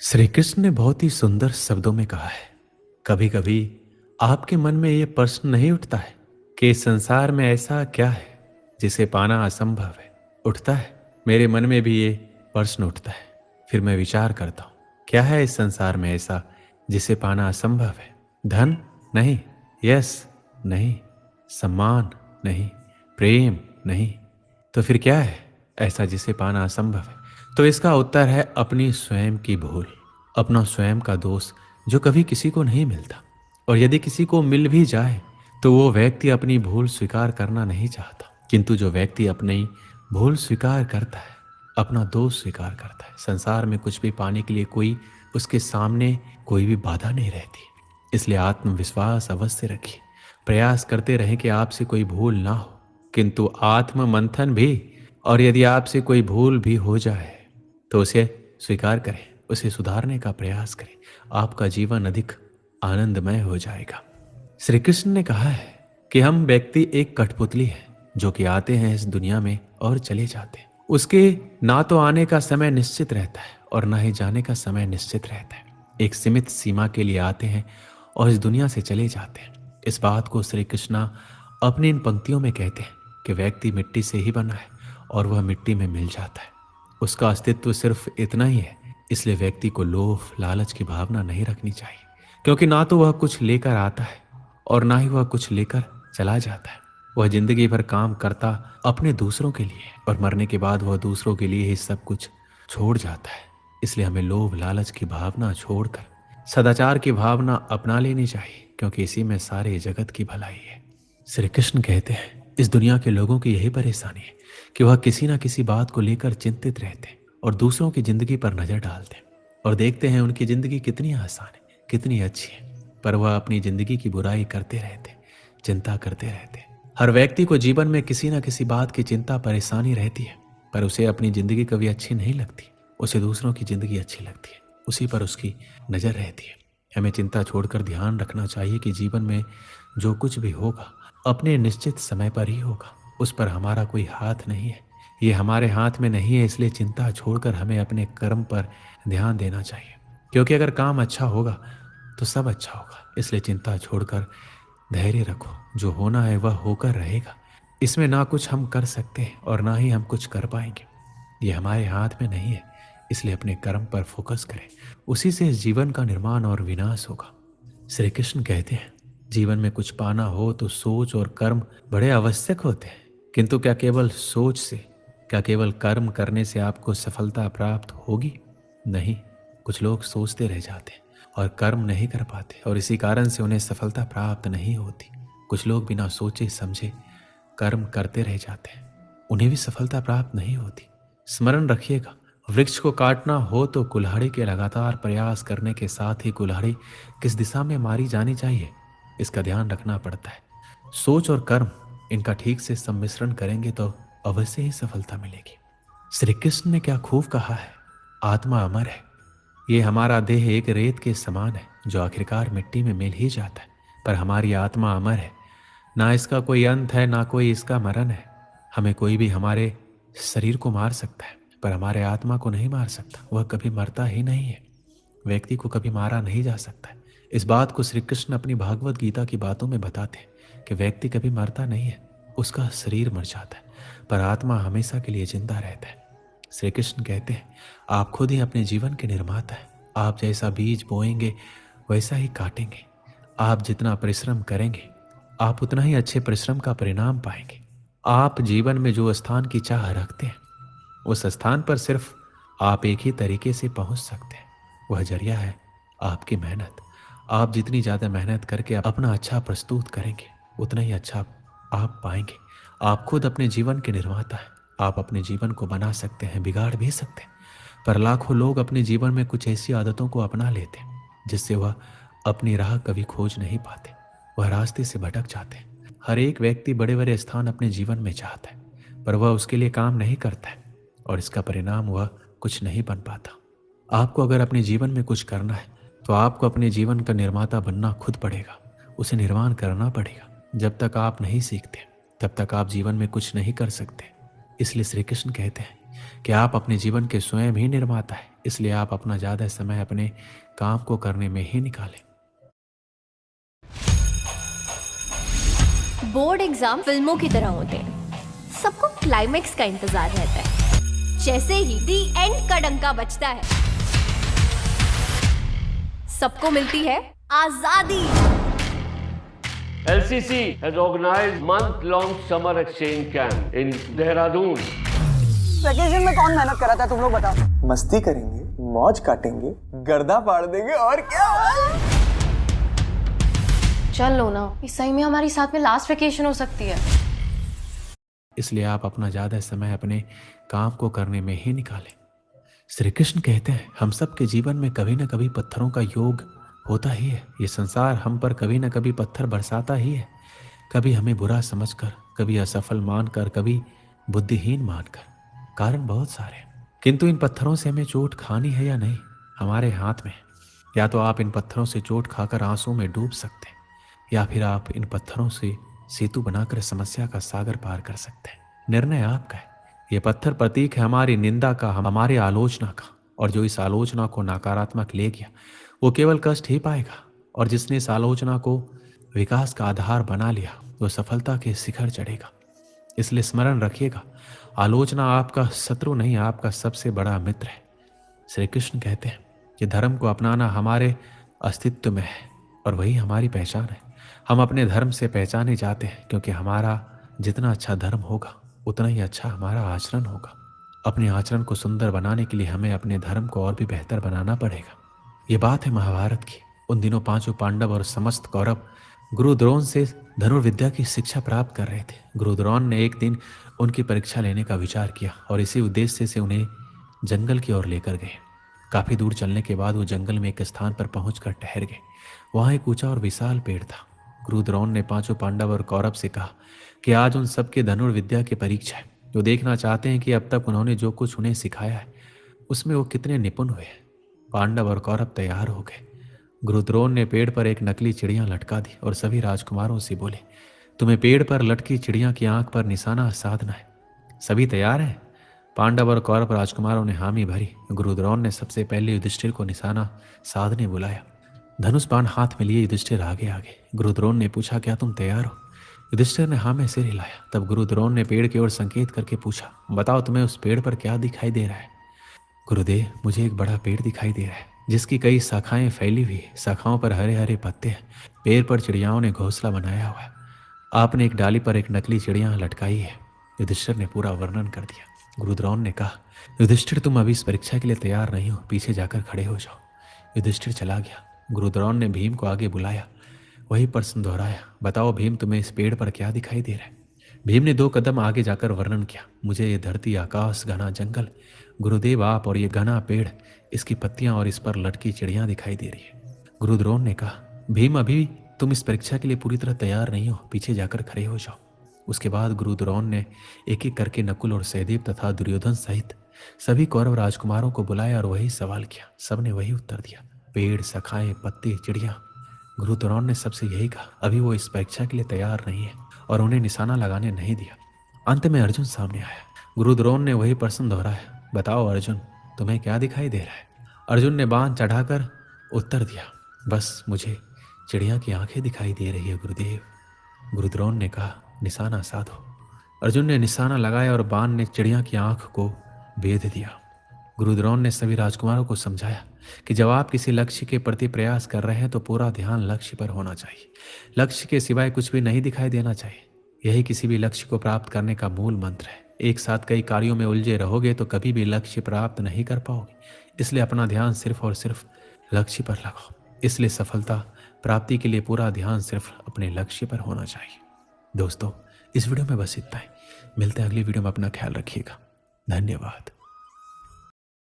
श्री कृष्ण ने बहुत ही सुंदर शब्दों में कहा है, कभी कभी आपके मन में ये प्रश्न नहीं उठता है कि इस संसार में ऐसा क्या है जिसे पाना असंभव है। उठता है, मेरे मन में भी ये प्रश्न उठता है। फिर मैं विचार करता हूँ, क्या है इस संसार में ऐसा जिसे पाना असंभव है। धन नहीं, यश नहीं, सम्मान नहीं, प्रेम नहीं, तो फिर क्या है ऐसा जिसे पाना असंभव है। तो इसका उत्तर है अपनी स्वयं की भूल, अपना स्वयं का दोष जो कभी किसी को नहीं मिलता। और यदि किसी को मिल भी जाए तो वो व्यक्ति अपनी भूल स्वीकार करना नहीं चाहता, किंतु जो व्यक्ति अपनी भूल स्वीकार करता है, अपना दोष स्वीकार करता है, संसार में कुछ भी पाने के लिए कोई उसके सामने कोई भी बाधा नहीं रहती। इसलिए आत्मविश्वास अवश्य रखिए, प्रयास करते रहें कि आपसे कोई भूल ना हो, किंतु आत्म मंथन भी। और यदि आपसे कोई भूल भी हो जाए तो उसे स्वीकार करें, उसे सुधारने का प्रयास करें, आपका जीवन अधिक आनंदमय हो जाएगा। श्री कृष्ण ने कहा है कि हम व्यक्ति एक कठपुतली है जो कि आते हैं इस दुनिया में और चले जाते हैं। उसके ना तो आने का समय निश्चित रहता है और ना ही जाने का समय निश्चित रहता है। एक सीमित सीमा के लिए आते हैं और इस दुनिया से चले जाते हैं। इस बात को श्री कृष्णा अपनी इन पंक्तियों में कहते हैं कि व्यक्ति मिट्टी से ही बना है और वह मिट्टी में मिल जाता है। उसका अस्तित्व सिर्फ इतना ही है। इसलिए व्यक्ति को लोभ लालच की भावना नहीं रखनी चाहिए, क्योंकि ना तो वह कुछ लेकर आता है और ना ही वह कुछ लेकर चला जाता है। वह जिंदगी भर काम करता अपने दूसरों के लिए और मरने के बाद वह दूसरों के लिए ही सब कुछ छोड़ जाता है। इसलिए हमें लोभ लालच की भावना छोड़कर सदाचार की भावना अपना लेनी चाहिए, क्योंकि इसी में सारे जगत की भलाई है। श्री कृष्ण कहते हैं इस दुनिया के लोगों की यही परेशानी है कि वह किसी ना किसी बात को लेकर चिंतित रहते हैं और दूसरों की जिंदगी पर नजर डालते हैं और देखते हैं उनकी जिंदगी कितनी आसान है, कितनी अच्छी है, पर वह अपनी जिंदगी की बुराई करते रहते, चिंता करते रहते। हर व्यक्ति को जीवन में किसी न किसी बात की चिंता परेशानी रहती है, पर उसे अपनी जिंदगी कभी अच्छी नहीं लगती, उसे दूसरों की जिंदगी अच्छी लगती है, उसी पर उसकी नजर रहती है। हमें चिंता छोड़कर ध्यान रखना चाहिए कि जीवन में जो कुछ भी होगा अपने निश्चित समय पर ही होगा, उस पर हमारा कोई हाथ नहीं है, ये हमारे हाथ में नहीं है। इसलिए चिंता छोड़कर हमें अपने कर्म पर ध्यान देना चाहिए, क्योंकि अगर काम अच्छा होगा तो सब अच्छा होगा। इसलिए चिंता छोड़कर धैर्य रखो, जो होना है वह होकर रहेगा। इसमें ना कुछ हम कर सकते हैं और ना ही हम कुछ कर पाएंगे, ये हमारे हाथ में नहीं है। इसलिए अपने कर्म पर फोकस करें, उसी से इस जीवन का निर्माण और विनाश होगा। श्री कृष्ण कहते हैं जीवन में कुछ पाना हो तो सोच और कर्म बड़े आवश्यक होते हैं, किंतु क्या केवल सोच से, क्या केवल कर्म करने से आपको सफलता प्राप्त होगी? नहीं। कुछ लोग सोचते रह जाते हैं और कर्म नहीं कर पाते और इसी कारण से उन्हें सफलता प्राप्त नहीं होती। कुछ लोग बिना सोचे समझे कर्म करते रह जाते हैं, उन्हें भी सफलता प्राप्त नहीं होती। स्मरण रखिएगा, वृक्ष को काटना हो तो कुल्हाड़ी के लगातार प्रयास करने के साथ ही कुल्हाड़ी किस दिशा में मारी जानी चाहिए, इसका ध्यान रखना पड़ता है। सोच और कर्म इनका ठीक से सम्मिश्रण करेंगे तो अवश्य ही सफलता मिलेगी। श्री कृष्ण ने क्या खूब कहा है, आत्मा अमर है। ये हमारा देह एक रेत के समान है जो आखिरकार मिट्टी में मिल ही जाता है, पर हमारी आत्मा अमर है। ना इसका कोई अंत है, ना कोई इसका मरण है। हमें कोई भी हमारे शरीर को मार सकता है, पर हमारे आत्मा को नहीं मार सकता। वह कभी मरता ही नहीं है, व्यक्ति को कभी मारा नहीं जा सकता है। इस बात को श्री कृष्ण अपनी भागवत गीता की बातों में बताते हैं कि व्यक्ति कभी मरता नहीं है, उसका शरीर मर जाता है, पर आत्मा हमेशा के लिए जिंदा रहता है। श्री कृष्ण कहते हैं आप खुद ही अपने जीवन के निर्माता हैं। आप जैसा बीज बोएंगे वैसा ही काटेंगे। आप जितना परिश्रम करेंगे आप उतना ही अच्छे परिश्रम का परिणाम पाएंगे। आप जीवन में जो स्थान की चाह रखते हैं उस स्थान पर सिर्फ आप एक ही तरीके से पहुंच सकते हैं, वह जरिया है आपकी मेहनत। आप जितनी ज़्यादा मेहनत करके अपना अच्छा प्रस्तुत करेंगे उतना ही अच्छा आप पाएंगे। आप खुद अपने जीवन के निर्माता हैं। आप अपने जीवन को बना सकते हैं, बिगाड़ भी सकते हैं, पर लाखों लोग अपने जीवन में कुछ ऐसी आदतों को अपना लेते हैं जिससे वह अपनी राह कभी खोज नहीं पाते, वह रास्ते से भटक जाते हैं। हर एक व्यक्ति बड़े बड़े स्थान अपने जीवन में चाहता है, पर वह उसके लिए काम नहीं करता है और इसका परिणाम वह कुछ नहीं बन पाता। आपको अगर अपने जीवन में कुछ करना है तो आपको अपने जीवन का निर्माता बनना खुद पड़ेगा, उसे निर्माण करना पड़ेगा। जब तक आप नहीं सीखते तब तक आप जीवन में कुछ नहीं कर सकते। इसलिए श्री कृष्ण कहते हैं कि आप अपने जीवन के स्वयं ही निर्माता है, इसलिए आप अपना ज़्यादा समय अपने काम को करने में ही निकालें। बोर्ड एग्जाम फिल्मों की तरह होते हैं, सबको क्लाइमेक्स का इंतजार रहता है। जैसे ही दी एंड का डंका बजता है, सबको मिलती है आजादी। LCC has organized month-long summer exchange camp in Dehradun. Vacation में कौन मेहनत करा था तुम लोग बताओ। मस्ती करेंगे, मौज काटेंगे, गर्दा फाड़ देंगे और क्या। चल लो ना, इस सही में हमारी साथ में लास्ट वेकेशन हो सकती है। इसलिए आप अपना ज़्यादा समय अपने काम को करने में ही निकालें। श्री कृष्ण कहते हैं हम सब के जीवन में कभी न कभी पत्थरों का योग होता ही है। ये संसार हम पर कभी न कभी पत्थर बरसाता ही है, कभी हमें बुरा समझकर, कभी असफल मानकर, कभी बुद्धिहीन मानकर। कारण बहुत सारे हैं, किंतु इन पत्थरों से हमें चोट खानी है या नहीं, हमारे हाथ में है। या तो आप इन पत्थरों से चोट खाकर आंसू में डूब सकते हैं, या फिर आप इन पत्थरों से सेतु बनाकर समस्या का सागर पार कर सकते हैं। निर्णय आपका है। ये पत्थर प्रतीक है हमारी निंदा का, हमारी आलोचना का, और जो इस आलोचना को नकारात्मक ले गया वो केवल कष्ट ही पाएगा, और जिसने इस आलोचना को विकास का आधार बना लिया वो सफलता के शिखर चढ़ेगा। इसलिए स्मरण रखिएगा, आलोचना आपका शत्रु नहीं, आपका सबसे बड़ा मित्र है। श्री कृष्ण कहते हैं कि धर्म को अपनाना हमारे अस्तित्व में है और वही हमारी पहचान है। हम अपने धर्म से पहचाने जाते हैं, क्योंकि हमारा जितना अच्छा धर्म होगा उतना ही अच्छा हमारा आचरण होगा। अपने आचरण को सुंदर बनाने के लिए हमें अपने धर्म को और भी बेहतर बनाना पड़ेगा। ये बात है महाभारत की। उन दिनों पांचों पांडव और समस्त कौरव गुरु द्रोण से धनुर्विद्या की शिक्षा प्राप्त कर रहे थे। गुरु द्रोण ने एक दिन उनकी परीक्षा लेने का विचार किया और इसी उद्देश्य से उन्हें जंगल की ओर लेकर गए। काफी दूर चलने के बाद वो जंगल में एक स्थान पर पहुंचकर ठहर गए। वहां एक ऊंचा और विशाल पेड़ था। गुरु द्रोण ने पांचों पांडव और कौरव से कहा कि आज उन सबके धनुर्विद्या की परीक्षा है। जो देखना चाहते हैं कि अब तक उन्होंने जो कुछ उन्हें सिखाया है उसमें वो कितने निपुण हुए हैं। पांडव और कौरव तैयार हो गए। गुरु द्रोण ने पेड़ पर एक नकली चिड़िया लटका दी और सभी राजकुमारों से बोले, तुम्हें पेड़ पर लटकी चिड़िया की आंख पर निशाना साधना है। सभी तैयार हैं? पांडव और कौरव राजकुमारों ने हामी भरी। गुरु द्रोण ने सबसे पहले युधिष्ठिर को निशाना साधने बुलाया। धनुष बाण हाथ में लिए युधिष्ठिर आगे आगे। गुरु द्रोण ने पूछा, क्या तुम तैयार हो? युधिष्ठिर ने हाँ में सिर हिलाया। तब गुरु द्रोण ने पेड़ की ओर संकेत करके पूछा, बताओ तुम्हें उस पेड़ पर क्या दिखाई दे रहा है? गुरुदेव, मुझे एक बड़ा पेड़ दिखाई दे रहा है जिसकी कई शाखाएं फैली हुई है। शाखाओं पर हरे हरे पत्ते हैं। पेड़ पर चिड़ियाओं ने घोंसला बनाया हुआ है। आपने एक डाली पर एक नकली चिड़िया लटकाई है। युधिष्ठिर ने पूरा वर्णन कर दिया। गुरु द्रोण ने कहा, युधिष्ठिर तुम अभी इस परीक्षा के लिए तैयार नहीं हो, पीछे जाकर खड़े हो जाओ। युधिष्ठिर चला गया। गुरु द्रोण ने भीम को आगे बुलाया। वही प्रश्न दोहराया, बताओ भीम, तुम्हें इस पेड़ पर क्या दिखाई दे रहा है? भीम ने 2 कदम आगे जाकर वर्णन किया, मुझे ये धरती, आकाश, घना जंगल, गुरुदेव आप और ये घना पेड़, इसकी पत्तियां और इस पर लटकी चिड़ियां दिखाई दे रही है। गुरु द्रोण ने कहा, भीम अभी तुम इस परीक्षा के लिए पूरी तरह तैयार नहीं हो, पीछे जाकर खड़े हो जाओ। उसके बाद गुरु द्रोण ने एक एक करके नकुल और सहदेव तथा दुर्योधन सहित सभी कौरव राजकुमारों को बुलाया और वही सवाल किया। सबने वही उत्तर दिया, पेड़, शाखाएं, पत्ते, चिड़िया। गुरु द्रोण ने सबसे यही कहा, अभी वो इस परीक्षा के लिए तैयार नहीं है और उन्हें निशाना लगाने नहीं दिया। अंत में अर्जुन सामने आया। गुरु द्रोण ने वही प्रश्न दोहराया, बताओ अर्जुन, तुम्हें क्या दिखाई दे रहा है? अर्जुन ने बाण चढ़ाकर उत्तर दिया, बस मुझे चिड़िया की आंखें दिखाई दे रही है गुरुदेव। गुरु द्रोण ने कहा, निशाना साधो। अर्जुन ने निशाना लगाया और बाण ने चिड़िया की आंख को बेध दिया। गुरु द्रोण ने सभी राजकुमारों को समझाया कि जब आप किसी लक्ष्य के प्रति प्रयास कर रहे हैं तो पूरा ध्यान लक्ष्य पर होना चाहिए। लक्ष्य के सिवाय कुछ भी नहीं दिखाई देना चाहिए। यही किसी भी लक्ष्य को प्राप्त करने का मूल मंत्र है। एक साथ कई कार्यों में उलझे रहोगे तो कभी भी लक्ष्य प्राप्त नहीं कर पाओगे। इसलिए अपना ध्यान सिर्फ और सिर्फ लक्ष्य पर लगाओ। इसलिए सफलता प्राप्ति के लिए पूरा ध्यान सिर्फ अपने लक्ष्य पर होना चाहिए। दोस्तों, इस वीडियो में बस इतना ही। मिलते हैं अगली वीडियो में। अपना ख्याल रखिएगा। धन्यवाद।